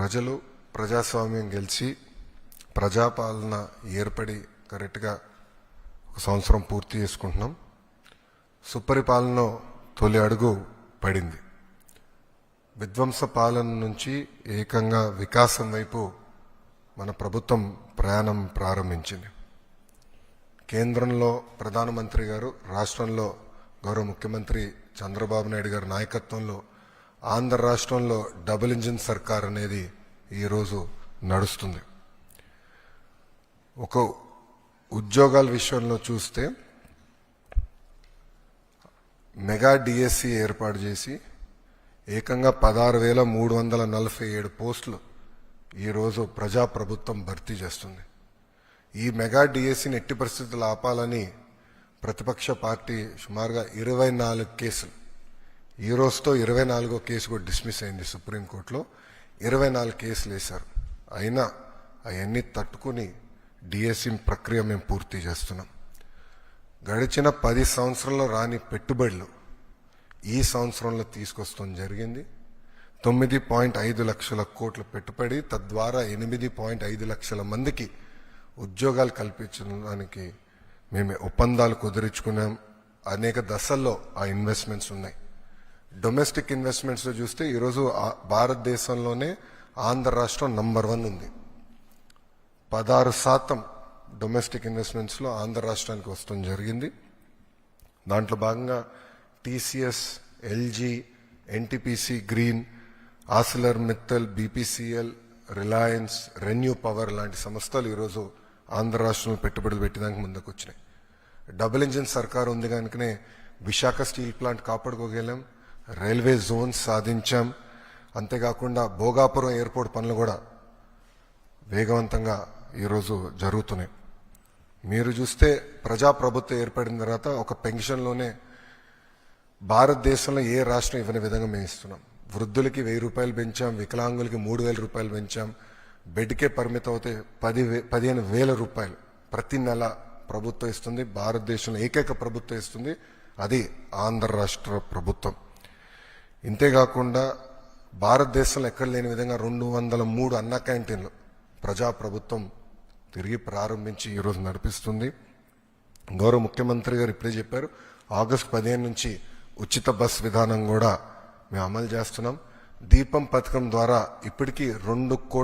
ప్రజలు ప్రజాస్వామ్యం గెలిచి ప్రజాపాలన ఏర్పడి కరెక్ట్గా ఒక సంవత్సరం పూర్తి చేసుకుంటున్నాం. సుపరిపాలన తొలి అడుగు పడింది. విధ్వంస పాలన నుంచి ఏకంగా వికాసం వైపు మన ప్రభుత్వం ప్రయాణం ప్రారంభించింది. కేంద్రంలో ప్రధానమంత్రి గారు, రాష్ట్రంలో గౌరవ ముఖ్యమంత్రి చంద్రబాబు నాయుడు గారి నాయకత్వంలో ఆంధ్ర రాష్ట్రంలో డబుల్ ఇంజిన్ సర్కార్ అనేది ఈరోజు నడుస్తుంది. ఒక ఉద్యోగాల విషయంలో చూస్తే మెగా డిఎస్సి ఏర్పాటు చేసి ఏకంగా 16,347 పోస్టులు ఈరోజు ప్రజాప్రభుత్వం భర్తీ చేస్తుంది. ఈ మెగా డిఎస్సిని ఎట్టి పరిస్థితులు ఆపాలని ప్రతిపక్ష పార్టీ సుమారుగా 24 కేసులు, ఈ రోజుతో 24వ కేసు కూడా డిస్మిస్ అయింది సుప్రీంకోర్టులో. 24 కేసులు వేశారు. అయినా అవన్నీ తట్టుకుని డిఎస్సి ప్రక్రియ మేము పూర్తి చేస్తున్నాం. గడిచిన 10 సంవత్సరాల్లో రాని పెట్టుబడులు ఈ సంవత్సరంలో తీసుకొస్తాం జరిగింది. 9.5 లక్షల కోట్ల పెట్టుబడి, తద్వారా 8.5 లక్షల మందికి ఉద్యోగాలు కల్పించడానికి మేము ఒప్పందాలు కుదుర్చుకున్నాం. అనేక దశల్లో ఆ ఇన్వెస్ట్మెంట్స్ ఉన్నాయి. డొమెస్టిక్ ఇన్వెస్ట్మెంట్స్లో చూస్తే ఈరోజు భారతదేశంలోనే ఆంధ్ర రాష్ట్రం నంబర్ 1 ఉంది. 16% డొమెస్టిక్ ఇన్వెస్ట్మెంట్స్లో ఆంధ్ర రాష్ట్రానికి వస్తాం జరిగింది. దాంట్లో భాగంగా TCS, LG, NTPC green, ఆసిలర్ Mittal, BPCL, Reliance, renew power లాంటి సంస్థలు ఈరోజు ఆంధ్ర రాష్ట్రంలో పెట్టుబడులు పెట్టడానికి ముందుకు వచ్చినాయి. డబుల్ ఇంజిన్ సర్కార్ ఉంది కనుకనే విశాఖ స్టీల్ ప్లాంట్ కాపాడుకోగలం, రైల్వే జోన్స్ సాధించాం. అంతేకాకుండా భోగాపురం ఎయిర్పోర్ట్ పనులు కూడా వేగవంతంగా ఈరోజు జరుగుతున్నాయి. మీరు చూస్తే ప్రజాప్రభుత్వం ఏర్పడిన తర్వాత ఒక పెన్షన్లోనే భారతదేశంలో ఏ రాష్ట్రం ఇవ్వని విధంగా మేము ఇస్తున్నాం. వృద్ధులకి 1,000 రూపాయలు పెంచాం, వికలాంగులకి 3,000 రూపాయలు పెంచాం. బెడ్కే పరిమితం అవుతే 15,000 రూపాయలు ప్రతి నెల ప్రభుత్వం ఇస్తుంది. భారతదేశంలో ఏకైక ప్రభుత్వం ఇస్తుంది, అది ఆంధ్ర రాష్ట్ర ప్రభుత్వం. ఇంతేకాకుండా భారతదేశంలో ఎక్కడ లేని విధంగా 203 అన్న క్యాంటీన్లు ప్రజాప్రభుత్వం తిరిగి ప్రారంభించి ఈరోజు నడిపిస్తుంది. గౌరవ ముఖ్యమంత్రి గారు ఇప్పుడే చెప్పారు, ఆగస్టు 15 నుంచి ఉచిత బస్ విధానం కూడా మేము అమలు చేస్తున్నాం. దీపం పథకం ద్వారా ఇప్పటికీ 2 కోట్ల